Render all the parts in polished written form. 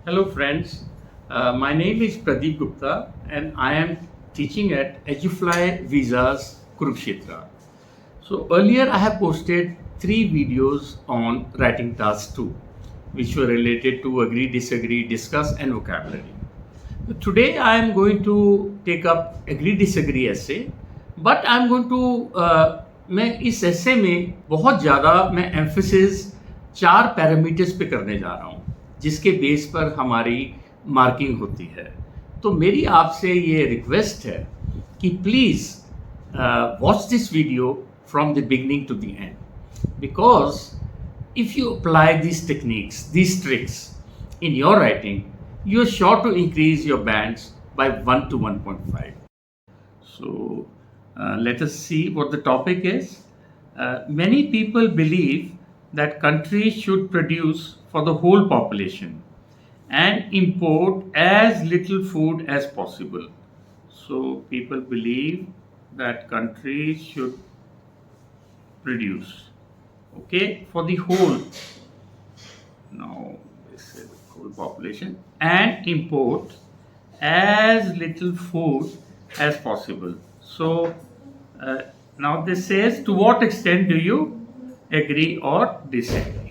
Hello, friends. My name is Pradeep Gupta, and I am teaching at EduFly Visas Kurukshetra. So, earlier I have posted three videos on writing task 2, which were related to agree, disagree, discuss, and vocabulary. Today I am going to take up agree disagree essay, but I am going to मैं इस essay में बहुत ज़्यादा मैं emphasis 4 parameters पे करने जा रहा हूँ जिसके बेस पर हमारी मार्किंग होती है। तो मेरी आपसे ये रिक्वेस्ट है कि please watch this video from the beginning to the end, because if you apply these techniques, these tricks in your writing, you're sure to increase your bands by 1 to 1.5. So let us see what the topic is. Many people believe that countries should produce for the whole population and import as little food as possible. So people believe that countries should produce, okay, for the whole, now this is the whole population, and import as little food as possible. So now this says, to what extent do you agree or disagree?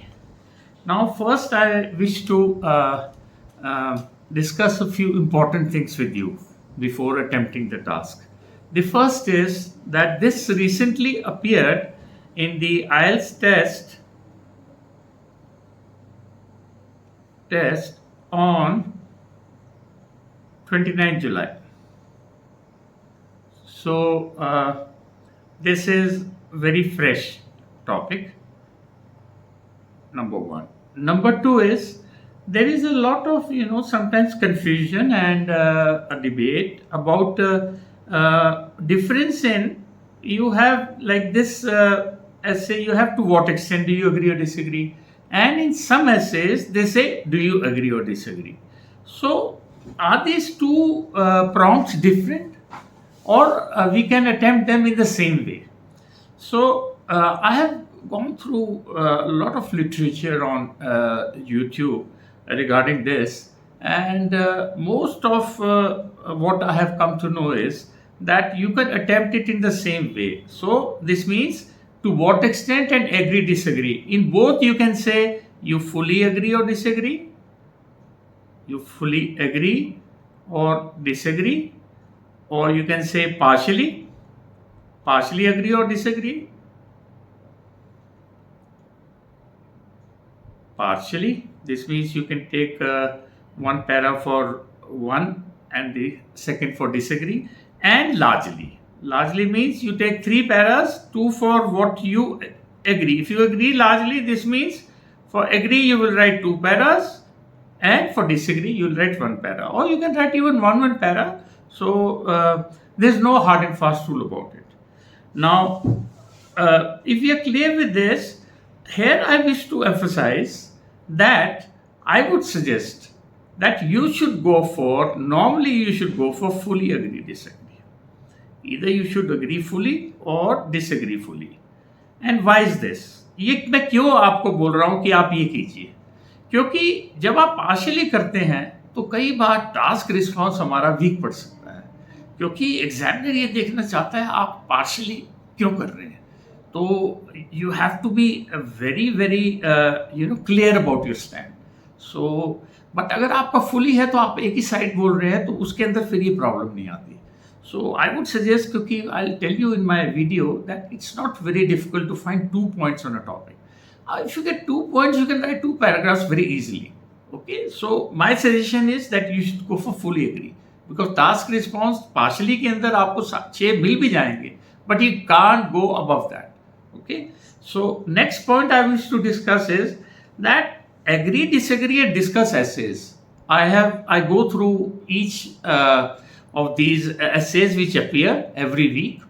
Now first I wish to discuss a few important things with you before attempting the task. The first is that this recently appeared in the IELTS test on 29 July. So this is very fresh topic, number one. Number two is there is a lot of sometimes confusion and a debate about difference in, you have like this essay, you have to what extent do you agree or disagree, and in some essays they say do you agree or disagree. So are these two prompts different, or we can attempt them in the same way? So I have gone through a lot of literature on YouTube regarding this, and most of what I have come to know is that you can attempt it in the same way. So this means to what extent and agree disagree. In both you can say you fully agree or disagree, you fully agree or disagree, or you can say partially agree or disagree, partially. This means you can take one para for one and the second for disagree, and largely. Largely means you take 3 paras, 2 for what you agree. If you agree largely, this means for agree you will write 2 paras, and for disagree you will write 1 para, or you can write even one para. So there's no hard and fast rule about it. Now if we are clear with this, here I wish to emphasize that I would suggest that you should go for, normally you should go for fully agree, disagree. Either you should agree fully or disagree fully. And why is this? ये मैं क्यों आपको बोल रहा हूं कि आप ये कीजिए, क्योंकि जब आप पार्शियली करते हैं तो कई बार टास्क रिस्पॉन्स हमारा वीक पड़ सकता है, क्योंकि एग्जामिनर ये देखना चाहता है आप पार्शियली क्यों कर रहे हैं. तो you have to be very clear about your stand. So but अगर आपका फुली है तो आप एक ही साइड बोल रहे हैं, तो उसके अंदर फिर ये प्रॉब्लम नहीं आती. So I would suggest, क्योंकि I'll tell you in my video that it's not very difficult to find 2 points on a topic. If you get 2 points, you can write 2 paragraphs very easily. Okay, so my suggestion is that you should go for fully agree, because task response partially के अंदर आपको 6 मिल भी जाएंगे, but you can't go above that. Okay, so next point I wish to discuss is that agree, disagree and discuss essays. I go through each of these essays which appear every week,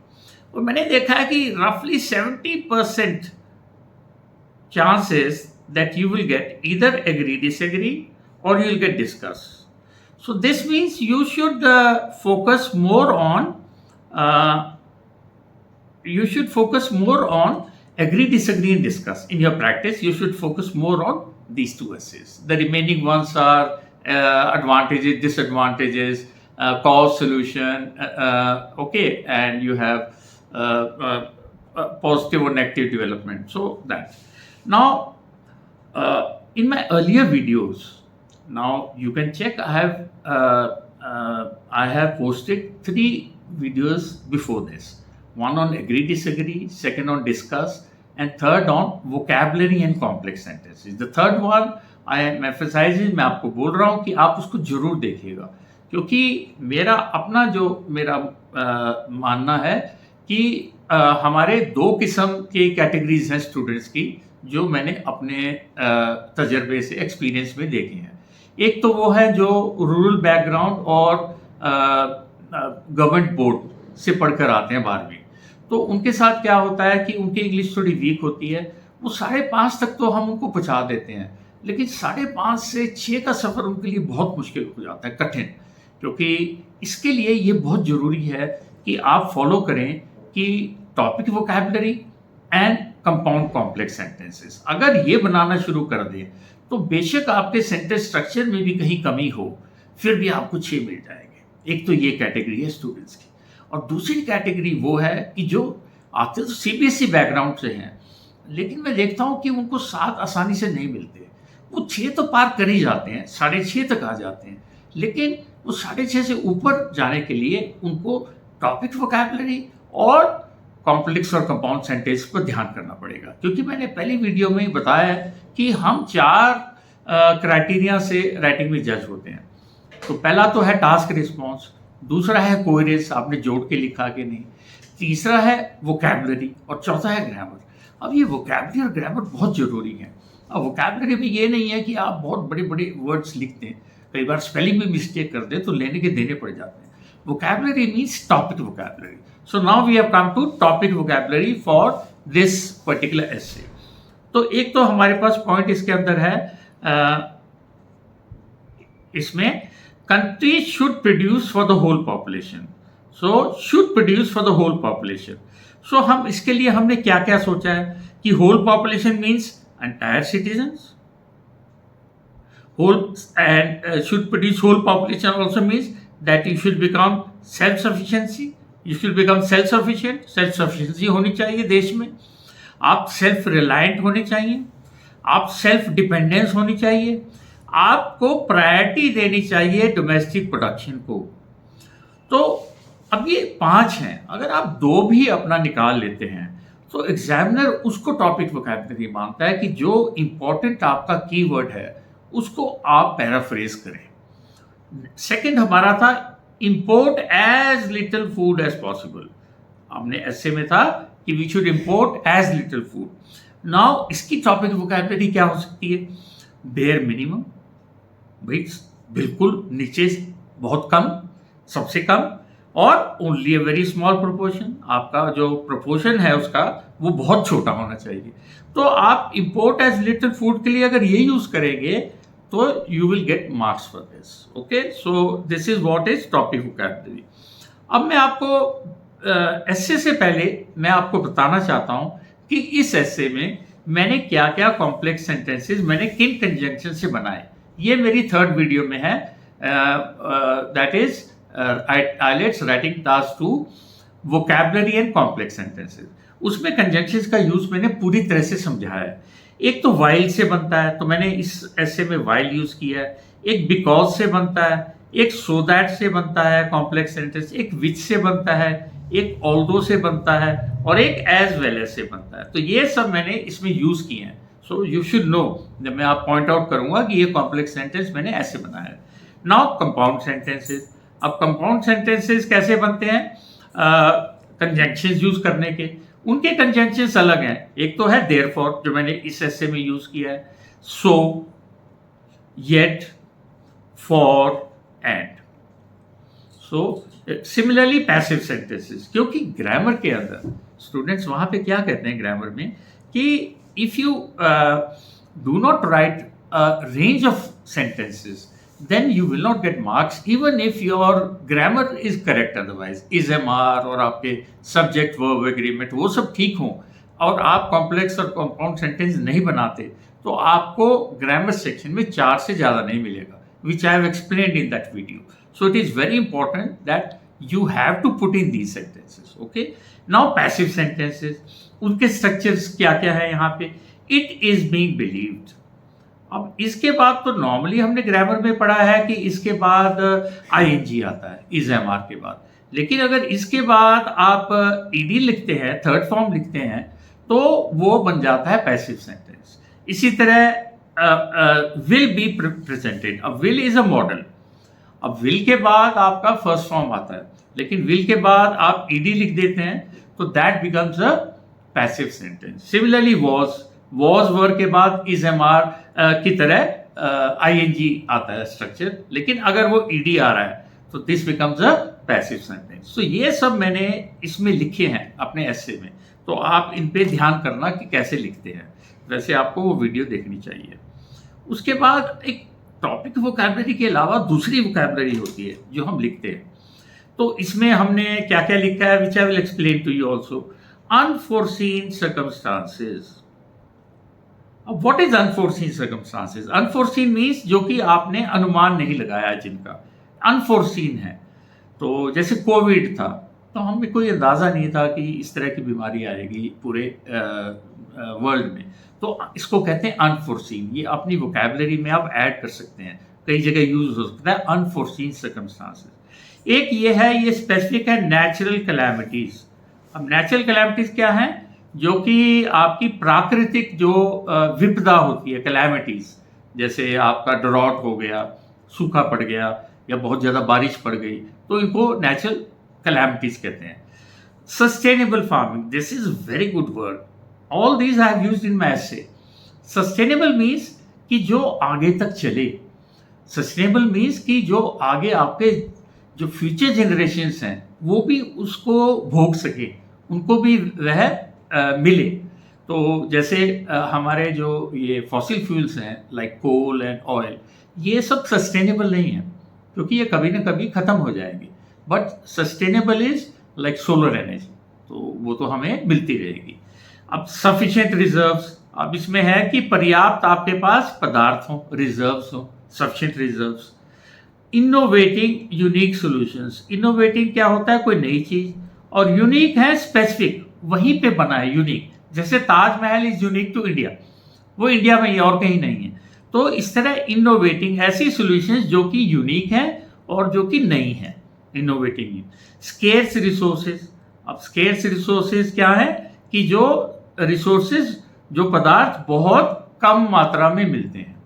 और मैंने देखा है कि roughly 70% chances that you will get either agree, disagree, or you will get discuss. So this means you should focus more on agree, disagree and discuss. In your practice you should focus more on these 2 essays. The remaining ones are advantages, disadvantages, cause, solution, okay, and you have positive or negative development. So that. Now, in my earlier videos, now you can check. I have posted 3 videos before this. One on agree disagree, second on discuss, and third on vocabulary and complex sentences. The third one I am emphasizing, मैं आपको बोल रहा हूँ कि आप उसको जरूर देखिएगा, क्योंकि मेरा अपना जो मेरा मानना है कि हमारे 2 किस्म के कैटेगरीज हैं स्टूडेंट्स की, जो मैंने अपने तजर्बे से, एक्सपीरियंस में देखे हैं। एक तो वो है जो रूरल बैकग्राउंड और गवर्नमेंट बोर्ड से पढ़कर आते हैं 12वीं, तो उनके साथ क्या होता है कि उनकी इंग्लिश थोड़ी वीक होती है। वो 5.5 तक तो हम उनको पहुँचा देते हैं, लेकिन 5.5 से 6 का सफ़र उनके लिए बहुत मुश्किल हो जाता है, कठिन। क्योंकि इसके लिए ये बहुत ज़रूरी है कि आप फॉलो करें कि topic vocabulary and compound complex sentences अगर ये बनाना शुरू कर दें, तो बेशक आपके सेंटेंस स्ट्रक्चर में भी कहीं कमी हो, फिर भी आपको 6 मिल जाएंगे। एक तो ये कैटेगरी है स्टूडेंट्स की, और दूसरी कैटेगरी वो है कि जो आते तो सीबीएसई बैकग्राउंड से हैं, लेकिन मैं देखता हूँ कि उनको 7 आसानी से नहीं मिलते। वो 6 तो पार कर ही जाते हैं, 6.5 तक आ जाते हैं, लेकिन वो 6.5 से ऊपर जाने के लिए उनको टॉपिक वोकैबुलरी और कॉम्प्लेक्स और कंपाउंड सेंटेंस पर ध्यान करना पड़ेगा। क्योंकि मैंने पहली वीडियो में ही बताया है कि हम 4 क्राइटेरिया से राइटिंग में जज होते हैं। तो पहला तो है टास्क रिस्पॉन्स, दूसरा है कोहेरेंस, आपने जोड़ के लिखा कि नहीं, तीसरा है वोकैबुलरी, और चौथा है ग्रामर। अब ये वोकैबुलरी और ग्रामर बहुत ज़रूरी है। अब वोकैबुलरी में ये नहीं है कि आप बहुत बड़े बड़े वर्ड्स लिखते हैं, कई बार स्पेलिंग में मिस्टेक कर दे तो लेने के देने पड़ जाते हैं। Vocabulary means topic vocabulary. So now we have come to topic vocabulary for this particular essay. तो एक तो हमारे पास पॉइंट इसके अंदर है, इसमें countries should produce for the whole population. So should produce for the whole population. So हम इसके लिए हमने क्या क्या सोचा है कि whole population means entire citizens. Whole and should produce whole population also means that you should become self-sufficiency. You should become self-sufficient. Self-sufficiency होनी चाहिए देश में। आप सेल्फ रिलायंट होने चाहिए, आप सेल्फ डिपेंडेंस होनी चाहिए, आपको प्रायोरिटी देनी चाहिए डोमेस्टिक प्रोडक्शन को। तो अब ये 5 हैं, अगर आप 2 भी अपना निकाल लेते हैं तो एग्जामिनर उसको टॉपिक वोकैबुलरी मानता है कि जो इंपॉर्टेंट आपका कीवर्ड है उसको आप पैराफ्रेज करें। सेकंड हमारा था import as little food as possible. हमने ऐसे में था कि we should import as little food. Now इसकी टॉपिक वोकैबुलरी क्या हो सकती है? बेयर मिनिमम, भाई बिल्कुल नीचे, बहुत कम, सबसे कम, और only a very small proportion. आपका जो प्रोपोर्शन है उसका वो बहुत छोटा होना चाहिए। तो आप इंपोर्ट एज लिटिल फूड के लिए अगर ये यूज करेंगे तो you will get marks for this. Okay, so this is what is topic vocabulary. अब मैं आपको एस्से से पहले मैं आपको बताना चाहता हूं कि इस एस्से में मैंने क्या क्या कॉम्प्लेक्स सेंटेंसेस मैंने किन कंजंक्शन से बनाए। ये मेरी 3rd वीडियो में है, that is IELTS writing task 2 vocabulary and complex sentences. उसमें कंजंक्शंस का यूज मैंने पूरी तरह से समझाया है। एक तो वाइल से बनता है, तो मैंने इस ऐसे में वाइल यूज किया है। एक बिकॉज से बनता है, एक सो दैट से बनता है कॉम्प्लेक्स सेंटेंस, एक विच से बनता है, एक ऑल्दो से बनता है, और एक एज वेल एज से बनता है। तो ये सब मैंने इसमें यूज किए हैं। सो यू शुड नो, जब मैं आप पॉइंट आउट करूंगा कि ये कॉम्प्लेक्स सेंटेंस मैंने ऐसे बनाया है। Now compound sentences. अब कंपाउंड सेंटेंसेस कैसे बनते हैं? कंजंक्शंस यूज करने के, उनके कंजंक्शंस अलग हैं। एक तो है देयरफॉर, जो मैंने इस एस्से में यूज किया है, so, yet, for, and. So similarly passive sentences, क्योंकि ग्रामर के अंदर स्टूडेंट्स वहां पे क्या कहते हैं ग्रामर में कि if you do not right a range of sentences then you will not get marks even if your grammar is correct। otherwise is MR और आपके subject verb agreement वो सब ठीक हों और आप complex और compound sentence नहीं बनाते, तो आपको grammar section में 4 से ज़्यादा नहीं मिलेगा। which I have explained in that video. So it is very important that you have to put in these sentences. Okay, now passive sentences, उनके structures क्या क्या है यहाँ पे. It is being believed. अब इसके बाद तो नॉर्मली हमने ग्रामर में पढ़ा है कि इसके बाद ing आता है is MR के बाद, लेकिन अगर इसके बाद आप ed लिखते हैं, थर्ड फॉर्म लिखते हैं, तो वो बन जाता है पैसिव सेंटेंस. इसी तरह विल बी प्रेजेंटेड. अब विल इज अ मॉडल. अब विल के बाद आपका फर्स्ट फॉर्म आता है, लेकिन विल के बाद आप ed लिख देते हैं, तो that becomes a passive sentence. Similarly was were के बाद इज MR की तरह ing आता है स्ट्रक्चर, लेकिन अगर वो ed आ रहा है तो this becomes a passive sentence. So ये सब मैंने इसमें लिखे हैं अपने एसे में, तो आप इन पे ध्यान करना कि कैसे लिखते हैं. वैसे आपको वो वीडियो देखनी चाहिए. उसके बाद एक टॉपिक वोकैबुलरी के अलावा दूसरी वोकैबुलरी होती है जो हम लिखते हैं. तो इसमें हमने क्या क्या लिखा है, which I will explain to you also. Unforeseen circumstances. अब what is unforeseen circumstances? Unforeseen means जो कि आपने अनुमान नहीं लगाया, जिनका अनफोर्सीन है. तो जैसे कोविड था, तो हमें कोई अंदाज़ा नहीं था कि इस तरह की बीमारी आएगी पूरे वर्ल्ड में, तो इसको कहते हैं अनफोर्सीन. ये अपनी वोकैबुलरी में आप ऐड कर सकते हैं, कई जगह यूज हो सकता है अनफोर्सीन सर्कमस्टांसेस. एक ये है, ये स्पेसिफिक है नेचुरल कैलामिटीज. अब नेचुरल कैलामिटीज क्या है? जो कि आपकी प्राकृतिक जो विपदा होती है, कैलामिटीज, जैसे आपका ड्रॉट हो गया, सूखा पड़ गया, या बहुत ज़्यादा बारिश पड़ गई, तो इनको नेचुरल कैलामिटीज कहते हैं. Sustainable farming, this is very good word. All these I have used in my essay. Sustainable means कि जो आगे तक चले. सस्टेनेबल मीन्स कि जो आगे आपके जो फ्यूचर जनरेशन्स हैं वो भी उसको भोग सके, उनको भी वह मिले. तो जैसे हमारे जो ये फॉसिल फ्यूल्स हैं लाइक कोल एंड ऑयल, ये सब सस्टेनेबल नहीं है, क्योंकि ये कभी ना कभी ख़त्म हो जाएंगे. But sustainable is like solar energy, तो वो तो हमें मिलती रहेगी. अब सफिशिएंट रिजर्व्स, अब इसमें है कि पर्याप्त आपके पास पदार्थ हो, रिजर्व्स हो, sufficient reserves. Innovating unique solutions. Innovating क्या होता है? कोई नई चीज़. और यूनिक है स्पेसिफिक, वहीं पे बना है यूनिक. जैसे Taj Mahal is unique to India, वो इंडिया में ही और कहीं नहीं है. तो इस तरह इनोवेटिंग ऐसी सॉल्यूशंस जो कि यूनिक है और जो कि नई है, इनोवेटिंग. Scarce resources. अब स्केर्स रिसोर्सेज क्या है? कि जो रिसोर्सेज, जो पदार्थ बहुत कम मात्रा में मिलते हैं,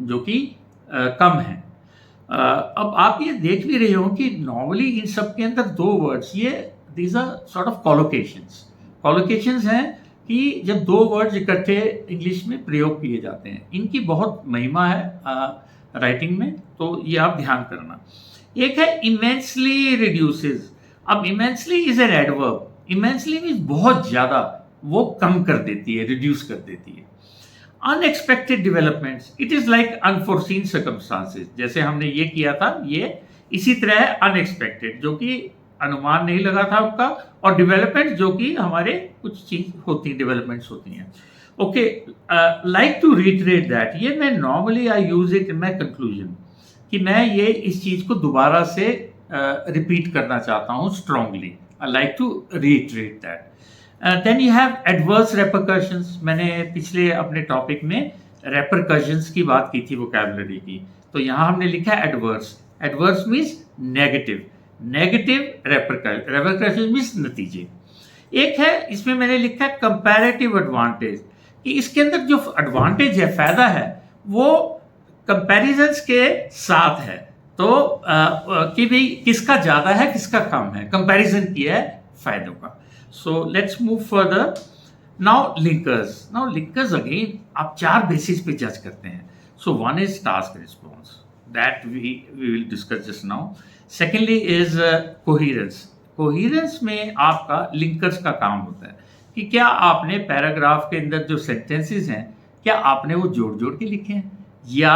जो कि कम है. अब आप ये देख भी रहे हो कि नॉर्मली इन सब के अंदर दो वर्ड्स, ये दीज आर सॉर्ट ऑफ कॉलोकेशंस. कॉलोकेशंस हैं कि जब दो वर्ड्स इकट्ठे इंग्लिश में प्रयोग किए जाते हैं. इनकी बहुत महिमा है राइटिंग में, तो ये आप ध्यान करना. एक है इमेंसली रिड्यूसेस. अब immensely is an adverb. Immensely means बहुत ज़्यादा, वो कम कर देती है, रिड्यूस कर देती है. Unexpected developments, it is like unforeseen circumstances. जैसे हमने ये किया था, ये इसी तरह है अनएक्सपेक्टेड, जो कि अनुमान नहीं लगा था उनका, और डेवलपमेंट जो कि हमारे कुछ चीज होती, डेवलपमेंट्स होती हैं. Okay, like to reiterate that, ये मैं normally I use it in my conclusion, कि मैं ये इस चीज़ को दोबारा से रिपीट करना चाहता हूँ strongly. I like to reiterate that. Then you have adverse repercussions. मैंने पिछले अपने टॉपिक में रेपरकशंस की बात की थी वोकैबुलरी की, तो यहाँ हमने लिखा है adverse. Adverse means negative. Negative repercussion means नतीजे. एक है, इसमें मैंने लिखा है कंपैरेटिव एडवांटेज, कि इसके अंदर जो एडवांटेज है, फायदा है, वो कंपैरिजंस के साथ है. तो कि भी किसका ज़्यादा है, किसका कम है, कंपैरिजन किया है फायदों का. So let's move further. Now linkers. Now linkers again आप चार बेसिस पे जज करते हैं. So one is task response, that we will discuss just now. Secondly is coherence. Coherence में आपका लिंकर्स का काम होता है कि क्या आपने पैराग्राफ के अंदर जो सेंटेंसेस हैं, क्या आपने वो जोड़ जोड़ के लिखे हैं, या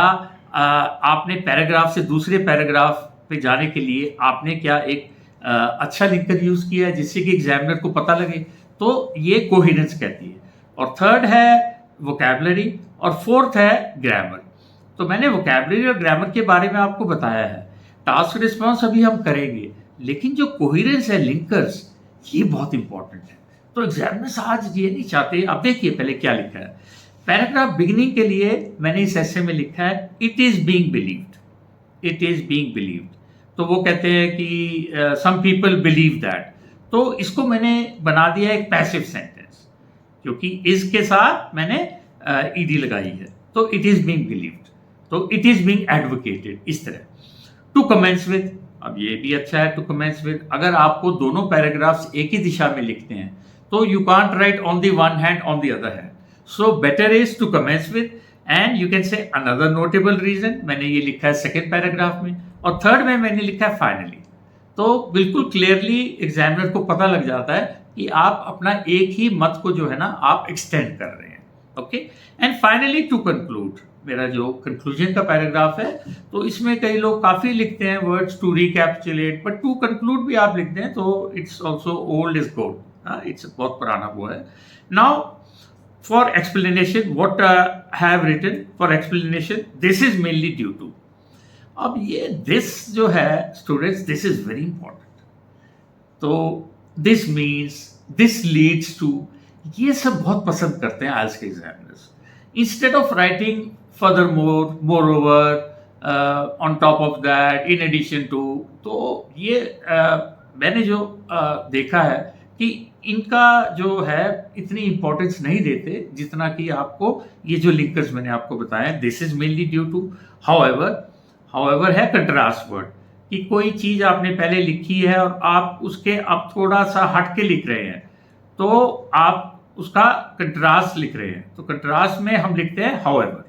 आपने पैराग्राफ से दूसरे पैराग्राफ पे जाने के लिए आपने क्या एक अच्छा लिंकर यूज़ किया है जिससे कि एग्जामिनर को पता लगे. तो ये कोहेरेंस कहती है. और थर्ड है वोकैबुलरी, और फोर्थ है ग्रामर. तो मैंने वोकैबुलरी और ग्रामर के बारे में आपको बताया है। टास्क रिस्पॉन्स अभी हम करेंगे, लेकिन जो कोहेरेंस है, लिंकर्स, ये बहुत इंपॉर्टेंट है। तो एग्जामिनर्स आज ये नहीं चाहते। अब देखिए पहले क्या लिखा है। पैराग्राफ बिगिनिंग के लिए मैंने इस ऐसे में लिखा है it is being believed, it is being believed. तो वो कहते हैं कि सम पीपल बिलीव दैट, तो इसको मैंने बना दिया एक पैसिव सेंटेंस, क्योंकि इज के साथ मैंने ईडी लगाई है। तो इट इज बीइंग बिलीव्ड, तो इट इज बीइंग एडवोकेटेड, इस तरह। टू कमेंस विद, अब ये भी अच्छा है। टू कमेंस विद, अगर आपको दोनों पैराग्राफ्स एक ही दिशा में लिखते हैं तो you can't write on the one hand on the other hand, so better is to commence with. And you can say another notable reason, मैंने ये लिखा है सेकेंड पैराग्राफ में, और थर्ड में मैंने लिखा है फाइनली। तो बिल्कुल क्लियरली एग्जामिनर को पता लग जाता है कि आप अपना एक ही मत को जो है ना आप एक्सटेंड कर रहे हैं। Okay, and finally to conclude, मेरा जो कंक्लूजन का पैराग्राफ है, तो इसमें कई लोग काफ़ी लिखते हैं words to recapitulate, but to conclude भी आप लिखते हैं तो it's also old is gold, it's बहुत पुराना वो है। Now for explanation what I have written for explanation, this is mainly due to. अब ये दिस जो है students, this is very important. तो this means, this leads to, ये सब बहुत पसंद करते हैं आज के examiners. Instead of writing furthermore, moreover, on top of that, in addition to, तो ये मैंने जो देखा है कि इनका जो है इतनी इंपॉर्टेंस नहीं देते जितना कि आपको ये जो लिंकर्स मैंने आपको बताया, this is mainly due to. However है कंट्रास्ट वर्ड, कि कोई चीज आपने पहले लिखी है और आप उसके अब थोड़ा सा हट के लिख रहे हैं, तो आप उसका कंट्रास्ट लिख रहे हैं। तो कंट्रास्ट में हम लिखते हैं हाउएवर।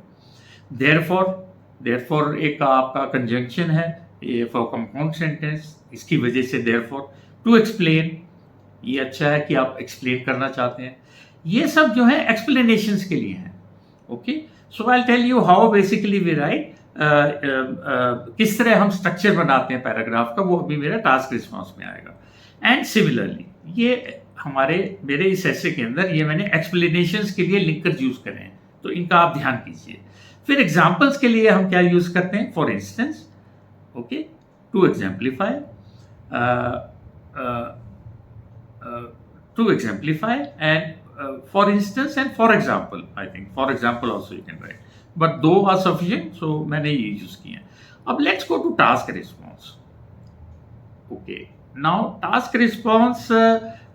देयरफॉर एक आपका कंजंक्शन है ये फॉर कंपाउंड सेंटेंस, इसकी वजह से देयरफॉर। टू एक्सप्लेन, ये अच्छा है कि आप एक्सप्लेन करना चाहते हैं। ये सब जो है एक्सप्लेनेशंस के लिए हैं। Okay, so I will tell you how basically we write, किस तरह हम स्ट्रक्चर बनाते हैं पैराग्राफ का, वो अभी मेरा टास्क रिस्पॉन्स में आएगा। एंड सिमिलरली ये मेरे इस ऐसे के अंदर ये मैंने एक्सप्लेनेशंस के लिए लिंकर यूज करे हैं, तो इनका आप ध्यान कीजिए। फिर एग्जाम्पल्स के लिए हम क्या यूज करते हैं, for instance, okay, to exemplify, and for instance and for example. I think for example also you can write, but two are sufficient, so मैंने ये यूज किए हैं। अब let's go to task response. Okay, now task response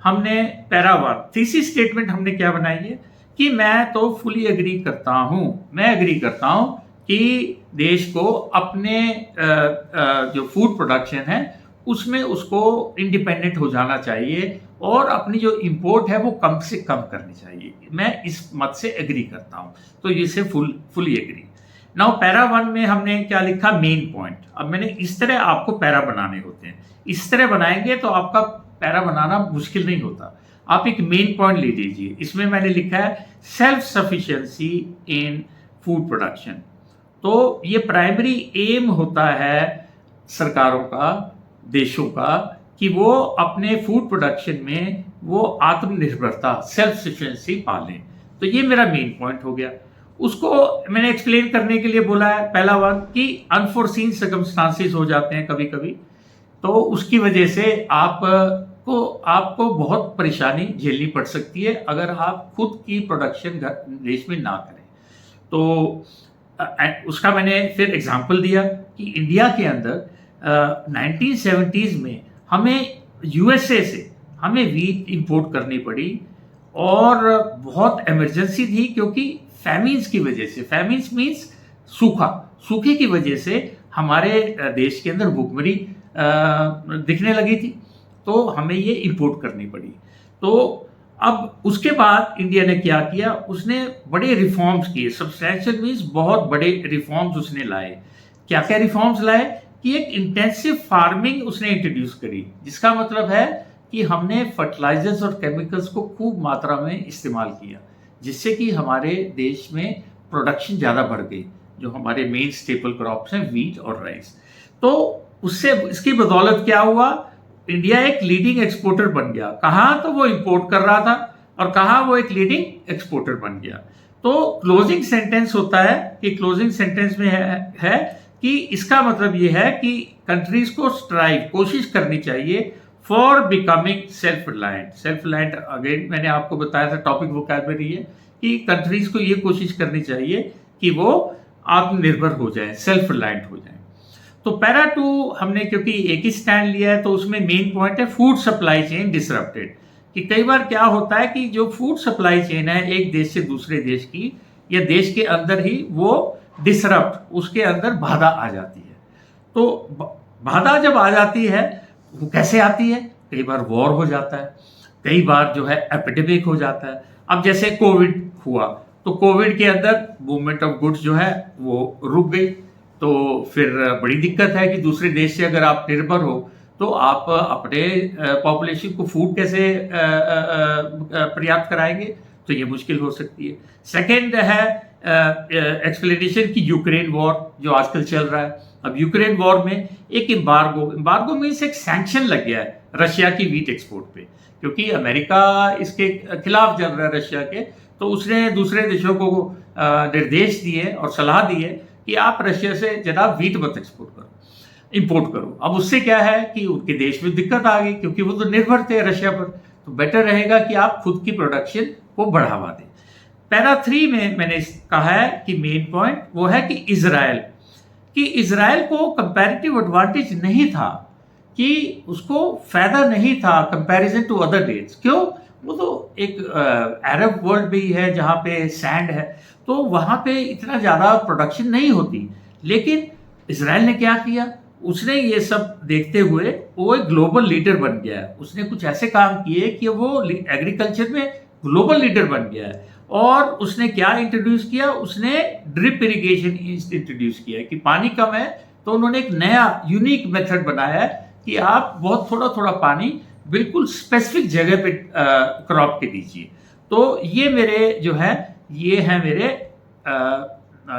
हमने para one thesis statement हमने क्या बनाई है कि मैं तो फुली एग्री करता हूं, मैं एग्री करता हूं कि देश को अपने जो फूड प्रोडक्शन है उसमें उसको इंडिपेंडेंट हो जाना चाहिए और अपनी जो इंपोर्ट है वो कम से कम करनी चाहिए। मैं इस मत से एग्री करता हूं, तो इसे fully agree. Now para one में हमने क्या लिखा, मेन पॉइंट। अब मैंने इस तरह आपको पैरा बनाने होते हैं, इस तरह बनाएंगे तो आपका पैरा बनाना मुश्किल नहीं होता। आप एक मेन पॉइंट ले लीजिए, इसमें मैंने लिखा है self sufficiency in food production. तो ये प्राइमरी एम होता है सरकारों का, देशों का, कि वो अपने फूड प्रोडक्शन में वो आत्मनिर्भरता, सेल्फ सफिशिएंसी पालें। तो ये मेरा मेन पॉइंट हो गया। उसको मैंने एक्सप्लेन करने के लिए बोला है पहला वन कि अनफोर्सीन सर्कमस्टांसेस हो जाते हैं कभी कभी, तो उसकी वजह से आपको बहुत परेशानी झेलनी पड़ सकती है अगर आप खुद की प्रोडक्शन देश में ना करें। तो उसका मैंने फिर एग्जांपल दिया कि इंडिया के अंदर 1970s में हमें यूएसए से हमें वीट इंपोर्ट करनी पड़ी और बहुत इमरजेंसी थी, क्योंकि फैमिन्स की वजह से, फैमिन्स मीन्स सूखे की वजह से हमारे देश के अंदर भुखमरी दिखने लगी थी, तो हमें ये इंपोर्ट करनी पड़ी। तो अब उसके बाद इंडिया ने क्या किया, उसने बड़े रिफॉर्म्स किए, सब्सटैंशियल मीन्स बहुत बड़े रिफॉर्म्स उसने लाए। क्या क्या रिफॉर्म्स लाए कि एक इंटेंसिव फार्मिंग उसने इंट्रोड्यूस करी, जिसका मतलब है कि हमने फर्टिलाइजर्स और केमिकल्स को खूब मात्रा में इस्तेमाल किया, जिससे कि हमारे देश में प्रोडक्शन ज़्यादा बढ़ गई, जो हमारे मेन स्टेपल क्रॉप्स हैं वीट और राइस। तो उससे इसकी बदौलत क्या हुआ, इंडिया एक लीडिंग एक्सपोर्टर बन गया। कहाँ तो वो इंपोर्ट कर रहा था और कहाँ वो एक लीडिंग एक्सपोर्टर बन गया। तो क्लोजिंग सेंटेंस होता है कि क्लोजिंग सेंटेंस में है कि इसका मतलब ये है कि कंट्रीज को स्ट्राइव कोशिश करनी चाहिए for becoming self reliant. Self reliant again मैंने आपको बताया था टॉपिक वोकैबुलरी है कि कंट्रीज को ये कोशिश करनी चाहिए कि वो आत्मनिर्भर हो जाए, सेल्फ रिलायंट हो जाए। तो पैरा 2 हमने क्योंकि एक ही स्टैंड लिया है तो उसमें मेन पॉइंट है फूड सप्लाई चेन डिसरप्टेड, कि कई बार क्या होता है कि जो फूड सप्लाई चेन है एक देश से दूसरे देश की या देश के अंदर ही वो डिसरप्ट, उसके अंदर बाधा आ जाती है। तो बाधा जब आ जाती है वो कैसे आती है? कई बार वॉर हो जाता है, कई बार जो है एपिडेमिक हो जाता है। अब जैसे कोविड हुआ तो कोविड के अंदर मूवमेंट ऑफ गुड्स जो है वो रुक गई, तो फिर बड़ी दिक्कत है कि दूसरे देश से अगर आप निर्भर हो तो आप अपने पॉपुलेशन को फूड कैसे पर्याप्त कराएंगे, तो ये मुश्किल हो सकती है। सेकेंड है एक्सप्लेनेशन की यूक्रेन वॉर जो आजकल चल रहा है। अब यूक्रेन वॉर में एक एम्बार्गो मीन्स एक सैंक्शन लग गया है रशिया की वीट एक्सपोर्ट पे, क्योंकि अमेरिका इसके खिलाफ चल रहा है रशिया के, तो उसने दूसरे देशों को निर्देश दिए और सलाह दी है कि आप रशिया से जनाब वीट मत एक्सपोर्ट करो, इंपोर्ट करो। अब उससे क्या है कि उनके देश में दिक्कत आ गई क्योंकि वो तो निर्भर थे रशिया पर, तो बेटर रहेगा कि आप खुद की प्रोडक्शन को बढ़ावा दें। पैरा 3 में मैंने कहा है कि मेन पॉइंट वो है कि इजराइल को कंपैरेटिव एडवांटेज नहीं था, कि उसको फायदा नहीं था कंपैरिजन टू अदर डेट्स। क्यों? वो तो एक अरब वर्ल्ड भी है जहाँ पे सैंड है, तो वहाँ पे इतना ज़्यादा प्रोडक्शन नहीं होती। लेकिन इजराइल ने क्या किया, उसने ये सब देखते हुए वो एक ग्लोबल लीडर बन गया है। उसने कुछ ऐसे काम किए कि वो एग्रीकल्चर में ग्लोबल लीडर बन गया है। और उसने क्या इंट्रोड्यूस किया, उसने ड्रिप इरिगेशन इंट्रोड्यूस किया कि पानी कम है तो उन्होंने एक नया यूनिक मेथड बनाया है कि आप बहुत थोड़ा थोड़ा पानी बिल्कुल स्पेसिफिक जगह पे क्रॉप के दीजिए। तो ये मेरे जो है ये है मेरे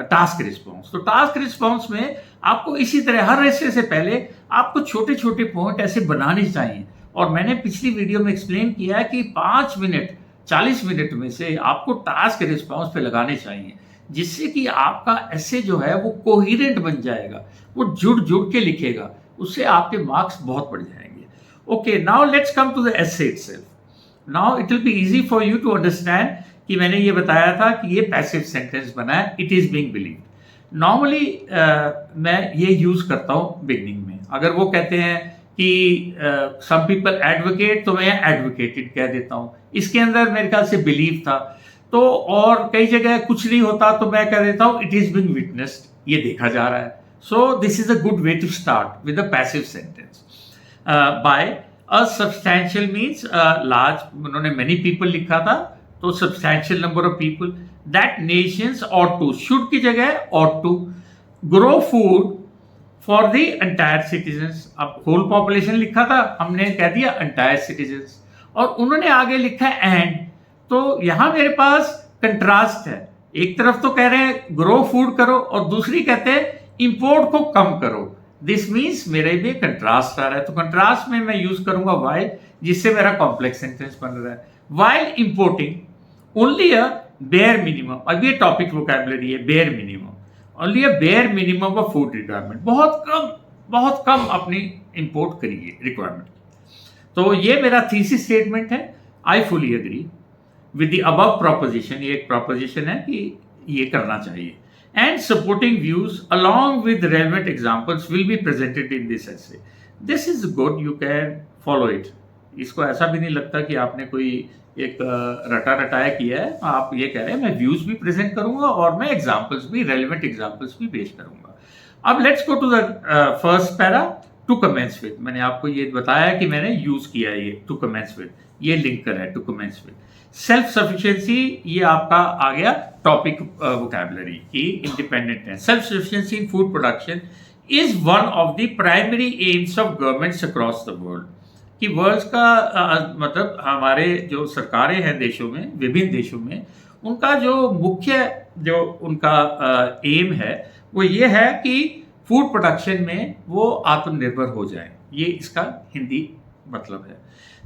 टास्क रिस्पॉन्स। तो टास्क रिस्पॉन्स में आपको इसी तरह हर हिस्से से पहले आपको छोटे छोटे पॉइंट ऐसे बनाने चाहिए। और मैंने पिछली वीडियो में एक्सप्लेन किया है कि 5 मिनट 40 मिनट में से आपको टास्क रिस्पॉन्स पे लगाने चाहिए, जिससे कि आपका ऐसे जो है वो कोहिरेंट बन जाएगा, वो जुड़ जुड़ के लिखेगा, उससे आपके मार्क्स बहुत बढ़ जाएंगे। Okay, now let's come to the essay itself. Now it will be easy for you to understand कि मैंने ये बताया था कि ये पैसिव सेंटेंस बना है, it is being believed. Normally मैं ये यूज करता हूँ बिगनिंग में। अगर वो कहते हैं कि सम पीपल एडवोकेट, तो मैं एडवोकेटेड कह देता हूँ। इसके अंदर मेरे ख्याल से बिलीव था। तो और कई जगह कुछ नहीं होता तो मैं कह देता हूँ इट इज बीइंग विटनेस्ड, ये देखा जा रहा है। So this is a good way to start with a passive sentence. By a substantial means large, उन्होंने मेनी पीपल लिखा था तो substantial number of people. That nations ought to, should की जगह ought to grow food for the entire citizens. अब whole population लिखा था, हमने कह दिया एंटायर सिटीजन्स, और उन्होंने आगे लिखा है एंड। तो यहां मेरे पास कंट्रास्ट है, एक तरफ तो कह रहे हैं ग्रो फूड करो और दूसरी कहते हैं इंपोर्ट को कम करो। दिस मीन्स मेरे भी कंट्रास्ट आ रहा है, तो कंट्रास्ट में मैं यूज करूंगा वाइल, जिससे मेरा कॉम्प्लेक्स सेंटेंस बन रहा है। While importing only a bare minimum, अब ये टॉपिक वोकैबुलरी है, bare minimum, only a bare minimum of food requirement, बहुत कम अपनी इंपोर्ट करिए रिक्वायरमेंट। तो ये मेरा थीसिस स्टेटमेंट है। I fully agree with the above proposition, ये एक प्रोपोजिशन है कि ये करना चाहिए। And supporting views along with relevant examples will be presented in this essay. This is good, you can follow it. इसको ऐसा भी नहीं लगता कि आपने कोई एक रटा रटाया किया है। आप ये कह रहे हैं मैं व्यूज भी प्रेजेंट करूंगा और मैं एग्जांपल्स भी, रेलेवेंट एग्जांपल्स भी पेश करूंगा। अब let's go to the first para, to commence with. मैंने आपको ये बताया कि मैंने यूज किया है ये टू कमेंस विद, ये लिंकर है to commence with. Self sufficiency, ये आपका आ गया टॉपिक वोकैबुलरी की इंडिपेंडेंट है। Self sufficiency in food production is one of the primary aims of governments across the world. कि वर्ल्ड का मतलब हमारे जो सरकारें हैं देशों में, विभिन्न देशों में, उनका जो मुख्य जो उनका एम है वो ये है कि फूड प्रोडक्शन में वो आत्मनिर्भर हो जाए। ये इसका हिंदी मतलब है।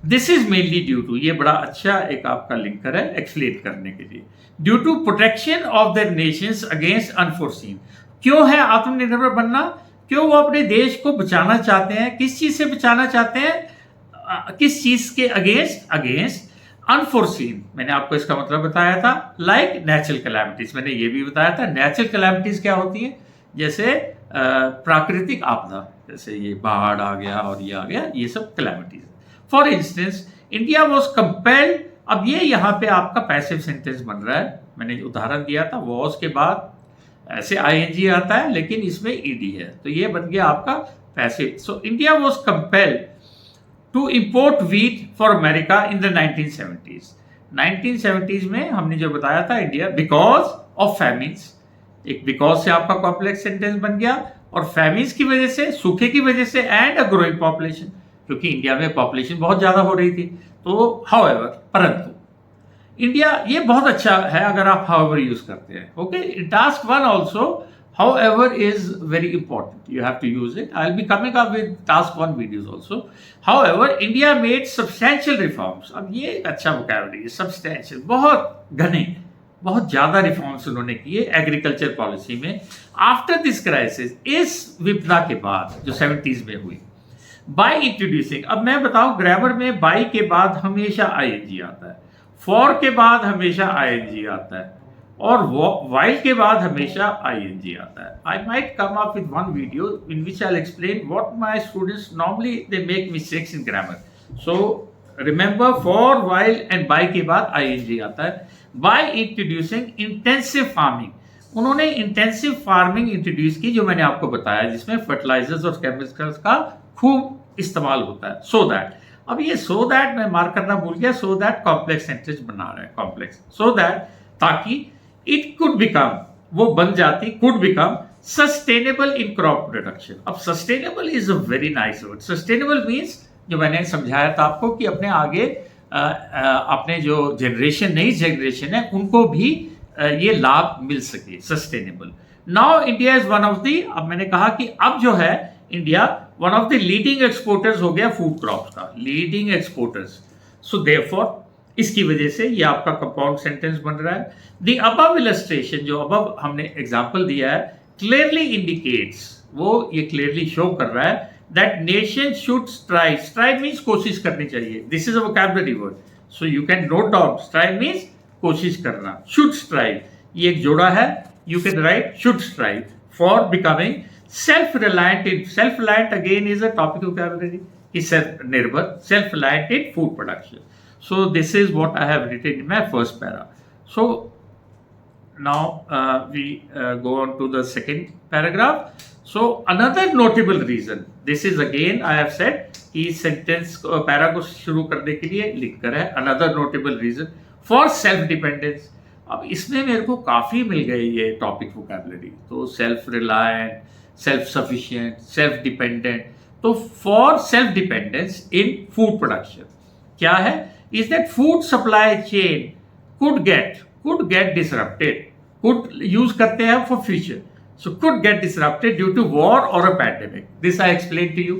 This is mainly due to, ये बड़ा अच्छा एक आपका लिंकर है एक्सप्लेन करने के लिए, due to protection of their nations against unforeseen. क्यों है आत्मनिर्भर बनना? क्यों वो अपने देश को बचाना चाहते हैं? किस चीज से बचाना चाहते हैं? किस चीज के अगेंस्ट? Against unforeseen. मैंने आपको इसका मतलब बताया था, लाइक नेचुरल कैलामिटीज। मैंने ये भी बताया था नेचुरल कैलामिटीज क्या होती है, जैसे प्राकृतिक आपदा, जैसे ये बाढ़ आ गया और ये आ गया, ये सब calamities. For instance India was compelled, अब ये यहाँ पे आपका पैसिव सेंटेंस बन रहा है, मैंने उदाहरण दिया था, वॉज के बाद ऐसे आईएनजी आता है लेकिन इसमें ईडी है, तो ये बन गया आपका passive. So India was compelled to import wheat for America in the 1970s। 1970s में हमने जो बताया था इंडिया, बिकॉज ऑफ फैमिन्स, एक बिकॉज से आपका कॉम्प्लेक्स सेंटेंस बन गया, और फैमिन्स की वजह से, सूखे की वजह से, एंड अ ग्रोइंग पॉपुलेशन, क्योंकि इंडिया में पॉपुलेशन बहुत ज्यादा हो रही थी। तो हाउएवर, परंतु इंडिया, ये बहुत अच्छा है अगर आप हाउएवर यूज करते हैं। Okay, task 1 also however is very important, you have to use it. I'll be coming up with task 1 videos also. However, India made substantial reforms. अब ये एक अच्छा vocabulary है, substantial, बहुत घने, बहुत ज्यादा रिफॉर्म्स उन्होंने किए एग्रीकल्चर पॉलिसी में आफ्टर दिस क्राइसिस, इस विपदा के बाद जो 70s में हुई। बाय इंट्रोड्यूसिंग, अब मैं बताऊं ग्रामर में बाय के बाद हमेशा आईएनजी आता है, फॉर के बाद हमेशा आईएनजी आता है, और वाइल के बाद हमेशा आईएनजी आता है। I might come up with one video in which I will explain what my students normally they make mistakes in grammar. So remember, for, while and by के बाद आईएनजी आता है। बाय इंट्रोड्यूसिंग इंटेंसिव फार्मिंग, उन्होंने intensive farming introduce की, जो मैंने आपको बताया, जिसमें फर्टिलाइजर्स और केमिकल्स का खूब इस्तेमाल होता है। सो दैट, अब ये सो दैट मैं मार्क करना भूल गया, सो दैट कॉम्प्लेक्स सेंटेंस बना रहा है, कॉम्प्लेक्स, सो दैट, ताकि इट कुड बिकम, वो बन जाती, could become sustainable in crop production. अब sustainable is a very nice word. Sustainable means, जो मैंने समझाया था आपको, कि अपने आगे अपने जो जनरेशन, नई जनरेशन है, उनको भी ये लाभ मिल सके, sustainable. Now India is one of the, अब मैंने कहा कि अब जो है India one of the leading exporters हो गया फूड क्रॉप्स का, लीडिंग एक्सपोर्टर्स। सो देयरफॉर, इसकी वजह से ये आपका कंपाउंड सेंटेंस बन रहा है। द अबव इलस्ट्रेशन, जो अबव हमने एग्जांपल दिया है, क्लियरली इंडिकेट्स, वो ये क्लियरली शो कर रहा है that nation should strive, strive means कोशिश करनी चाहिए, this is a vocabulary word, so you can note down, strive means कोशिश करना, शुड स्ट्राइव, ये एक जोड़ा है, you can write should strive for becoming self reliant in, self reliant again is a topic vocabulary, is निर्भर, self reliant in food production. So this is what I have written in my first para. So now we go on to the second paragraph. So another notable reason, this is again I have said कि sentence para को शुरू करने के लिए लिख कर है, another notable reason for self dependence। अब इसमें मेरे को काफी मिल गई ये टॉपिक वोकैबुलरी, तो self reliant, self sufficient, self dependent. तो for self dependence in food production क्या है, is that food supply chain could get disrupted, could use करते हैं for future, so could get disrupted due to war or a pandemic. This I explained to you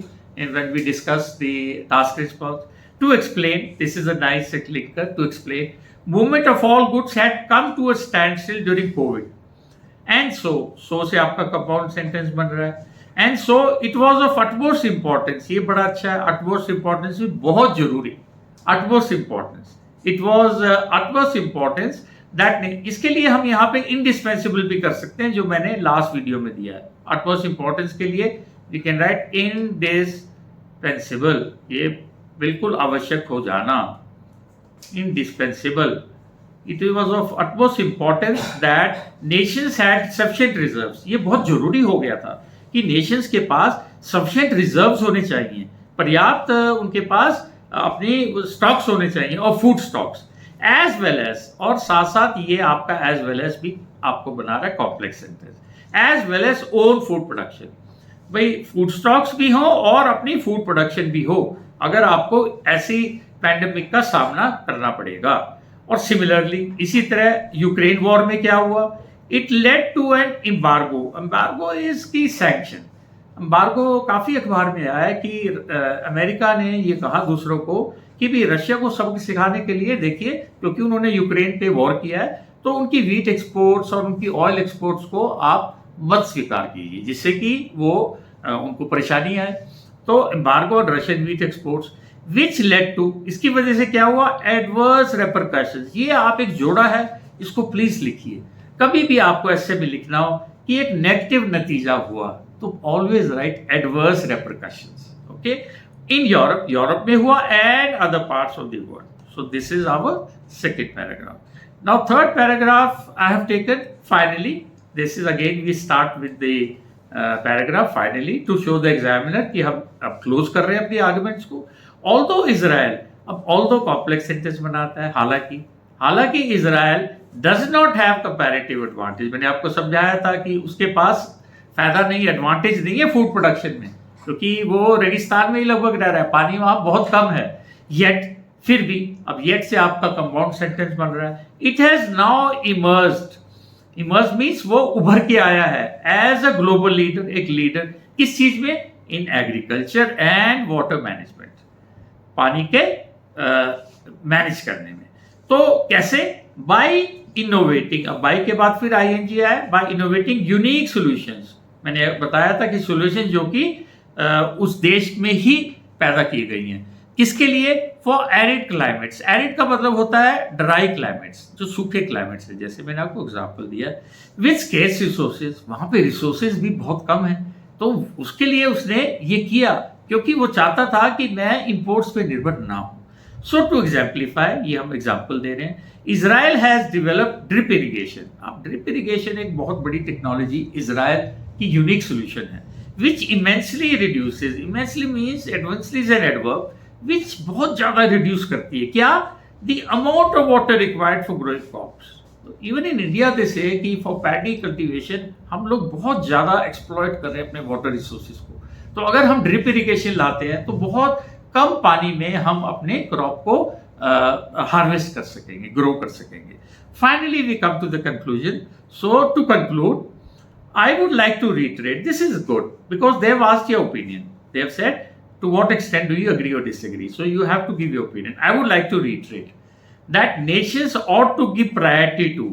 when we discussed the task response. To explain, this is a nice linker to explain, movement of all goods had come to a standstill during COVID, and so से आपका compound sentence बन रहा है, and so it was of utmost importance, ये बड़ा अच्छा है, utmost importance भी बहुत जरूरी, utmost importance, it was utmost importance that, इसके लिए हम यहाँ पे indispensable भी कर सकते हैं, जो मैंने लास्ट वीडियो में दिया है। utmost importance के लिए we can write indispensable, ये बिल्कुल आवश्यक हो जाना, indispensable। It was of utmost importance that nations had sufficient reserves, ये बहुत जरूरी हो गया था कि nations के पास sufficient reserves होने चाहिए, पर्याप्त उनके पास अपनी स्टॉक्स होने चाहिए, और food stocks as well as, और साथ साथ ये आपका एज वेल एज भी आपको बना रहा है complex sentence, as well as own food production. भाई फूड स्टॉक्स भी हो और अपनी फूड प्रोडक्शन भी हो, अगर आपको ऐसी पैंडेमिक का सामना करना पड़ेगा। और सिमिलरली इसी तरह यूक्रेन वॉर में क्या हुआ, it led to an embargo, embargo is की सैंक्शन, एम्बार्गो काफ़ी अखबार में आया है कि अमेरिका ने ये कहा दूसरों को कि भी रशिया को सबक सिखाने के लिए देखिए, क्योंकि उन्होंने यूक्रेन पे वॉर किया है, तो उनकी व्हीट एक्सपोर्ट्स और उनकी ऑयल एक्सपोर्ट्स को आप मत स्वीकार कीजिए, जिससे कि वो उनको परेशानी आए। तो एम्बार्गो और Russian wheat exports which led to, इसकी वजह से क्या हुआ, एडवर्स रेपरकशंस। ये आप एक जोड़ा है, इसको प्लीज लिखिए। कभी भी आपको ऐसे भी लिखना हो कि एक नेगेटिव नतीजा हुआ, तो always write adverse repercussions. Okay, in Europe, Europe में हुआ and other parts of the world. So this is our second paragraph. Now third paragraph I have taken finally. This is again we start with the paragraph finally to show the examiner कि हम अब close कर रहे हैं अपनी arguments को. Although Israel, अब although complex sentence बनाता है, हालांकि Israel does not have comparative advantage. मैंने आपको समझाया था कि उसके पास फायदा नहीं, एडवांटेज नहीं है फूड प्रोडक्शन में, क्योंकि वो रेगिस्तान में ही लगभग रह रहा है, पानी वहां बहुत कम है। येट, फिर भी अब येट से आपका कंपाउंड सेंटेंस बन रहा है। It has now emerge means वो उभर के आया है एज अ ग्लोबल लीडर, एक लीडर किस चीज में, in agriculture and water management, पानी के मैनेज करने में। तो कैसे, बाय इनोवेटिंग, अब बाय के बाद फिर आईएनजी आया, बाय इनोवेटिंग यूनिक सॉल्यूशंस। मैंने बताया था कि सॉल्यूशन जो कि उस देश में ही पैदा की गई हैं, किसके लिए, फॉर एरिड क्लाइमेट्स। एरिड का मतलब होता है ड्राई क्लाइमेट्स, जो सूखे क्लाइमेट्स है, जैसे मैंने आपको एग्जांपल दिया, विद स्केर्स रिसोर्सेज, वहां पे रिसोर्सेज भी बहुत कम है, तो उसके लिए उसने ये किया, क्योंकि वो चाहता था कि मैं इंपोर्ट्स पे निर्भर ना हूं। सो टू एग्जाम्पलीफाई, ये हम एग्जाम्पल दे रहे हैं, Israel has developed drip irrigation. अब ड्रिप इरिगेशन एक बहुत बड़ी टेक्नोलॉजी इजराइल की यूनिक सोल्यूशन है, which immensely reduces, immensely means advancely is an adverb, which बहुत ज्यादा रिड्यूस करती है क्या, the amount of water required for growing crops. Even in India they say कि फॉर पैडी कल्टीवेशन हम लोग बहुत ज्यादा एक्सप्लॉइट कर रहे हैं अपने वाटर रिसोर्सेज को। तो अगर हम ड्रिप इरिगेशन लाते हैं तो बहुत कम पानी में हम अपने क्रॉप को हार्वेस्ट कर सकेंगे, ग्रो कर सकेंगे। Finally we come to the conclusion. So to conclude, I would like to reiterate, this is good because they have asked your opinion. They have said, to what extent do you agree or disagree? So you have to give your opinion. I would like to reiterate that nations ought to give priority to.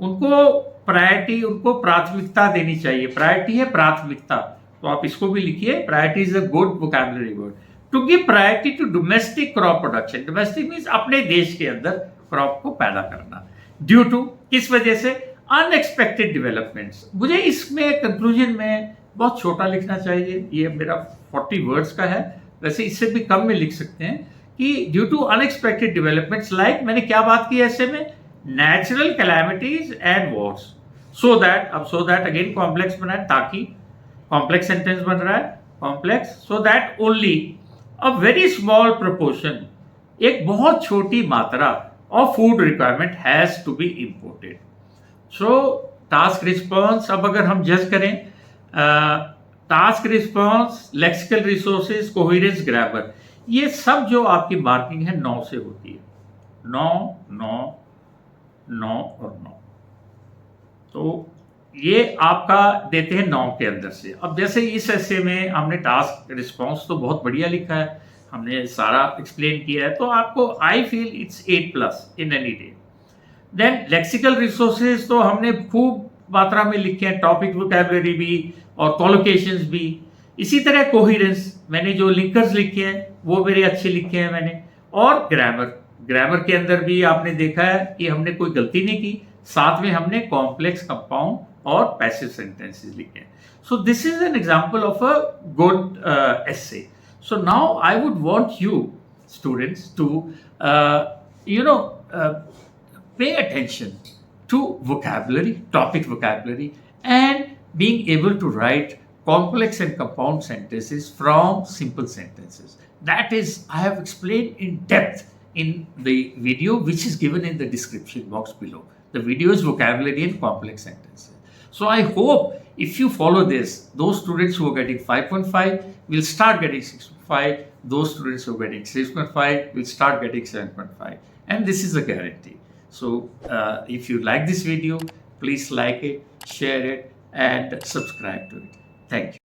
उनको priority, उनको प्राथमिकता देनी चाहिए। Priority है प्राथमिकता, तो आप इसको भी लिखिए, priority is a good vocabulary word. To give priority to domestic crop production, domestic means अपने देश के अंदर क्रॉप को पैदा करना। ड्यू टू, किस वजह से, अनएक्सपेक्टेड डेवलपमेंट्स। मुझे इसमें कंक्लूजन में बहुत छोटा लिखना चाहिए, ये मेरा 40 वर्ड्स का है, वैसे इससे भी कम में लिख सकते हैं कि due to unexpected developments, like मैंने क्या बात की ऐसे में, natural calamities and wars. So that, अब सो दैट अगेन कॉम्प्लेक्स बना है, ताकि कॉम्प्लेक्स सेंटेंस बन रहा है, complex, so that only a very small proportion, एक बहुत छोटी मात्रा of food requirement has to be imported. So task response, अब अगर हम जज करें, task response, lexical resources, coherence, grammar, ये सब जो आपकी मार्किंग है 9 से होती है, 9 9 9 और 9। तो ये आपका देते हैं 9 के अंदर से। अब जैसे इस ऐसे में हमने टास्क रिस्पॉन्स तो बहुत बढ़िया लिखा है, हमने सारा एक्सप्लेन किया है, तो आपको I feel it's 8+ in any day. Then lexical resources तो हमने खूब मात्रा में लिखे हैं, टॉपिक वोकैबुलरी भी और कोलोकेशंस भी। इसी तरह कोहेरेंस, मैंने जो लिंकर्स लिखे हैं वो मेरे अच्छे लिखे हैं मैंने। और ग्रामर के अंदर भी आपने देखा है कि हमने कोई गलती नहीं की, साथ में हमने कॉम्प्लेक्स, कंपाउंड और पैसिव सेंटेंसेस लिखे हैं। सो this is an example of a good essay. So now I would want you students to pay attention to vocabulary, topic vocabulary, and being able to write complex and compound sentences from simple sentences. That is, I have explained in depth in the video which is given in the description box below. The video is vocabulary and complex sentences. So I hope if you follow this, those students who are getting 5.5 will start getting 6.5, those students who are getting 6.5 will start getting 7.5, and this is a guarantee. So if you like this video, please like it, share it, and subscribe to it. Thank you.